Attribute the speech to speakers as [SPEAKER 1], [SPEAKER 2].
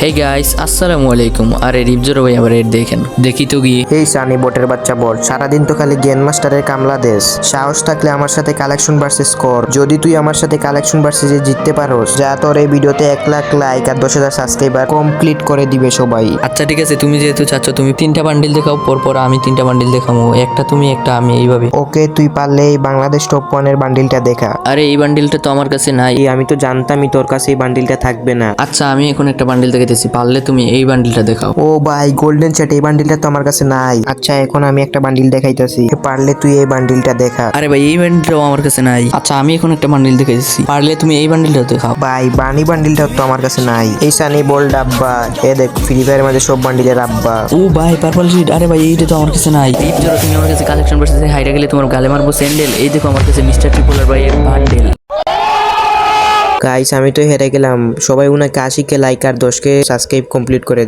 [SPEAKER 1] Hey guys আসসালামু আলাইকুম। আরে রিপজোর ভাই আবার এর দেখেন দেখি তো গিয়ে।
[SPEAKER 2] এই সানি বোটের বাচ্চা বল, সারাদিন তো খালি গেম মাস্টারের কামলা দেশ। সাহস থাকলে আমার সাথে কালেকশন ভার্সেস কর। যদি তুই আমার সাথে কালেকশন ভার্সেসে জিততে পারোস, যা তোর এই ভিডিওতে 1 লাখ লাইক আর 10,000 সাবস্ক্রাইবার কমপ্লিট করে দিবে সবাই।
[SPEAKER 1] আচ্ছা ঠিক আছে, তুমি যেহেতু চাচ্ছ তুমি 3টা বান্ডিল দেখাও, পরপর আমি 3টা বান্ডিল দেখাবো, একটা তুমি একটা আমি, এইভাবে।
[SPEAKER 2] ওকে, তুই পারলে এই বাংলাদেশ টপ 1-এর বান্ডিলটা দেখা।
[SPEAKER 1] আরে এই বান্ডিলটা তো আমার কাছে নাই।
[SPEAKER 2] আমি তো জানতামই তোর কাছে এই বান্ডিলটা থাকবে না।
[SPEAKER 1] আচ্ছা আমি এখন একটা বান্ডিল দেখাইতেছি, পারলে তুমি এই বান্ডিলটা দেখাও।
[SPEAKER 2] ও ভাই, গোল্ডেন সেট, এই বান্ডিলটা তো আমার কাছে নাই। আচ্ছা এখন আমি একটা বান্ডিল দেখাইতেছি, পারলে তুই এই বান্ডিলটা দেখা।
[SPEAKER 1] আরে ভাই এই বান্ডিলটাও আমার কাছে নাই। আচ্ছা আমি এখন একটা বান্ডিল দেখাইতেছি, পারলে তুমি এই বান্ডিলটা দেখাও।
[SPEAKER 2] ভাই বানি বান্ডিলটা তো আমার কাছে নাই। এই সানি বল ডাব্বা, এ দেখ ফ্রি ফায়ারের মাঝে সব বান্ডিলের আব্বা।
[SPEAKER 1] ও ভাই পার্পল শিট, আরে ভাই এইটা তো আমার কাছে নাই। রিপজোর তুমি আমার কাছে কালেকশন ভার্সেসে হাইরা গেলে তোমার গালে মারবো স্যান্ডেল। এই দেখো আমার কাছে মিস্টার ট্রিপলার ভাই এর বান্ডিল।
[SPEAKER 2] গাইস আমি তো হেরে গেলাম। সবাই উনাকে 80K লাইক আর 10K সাবস্ক্রাইব কমপ্লিট করে দেন।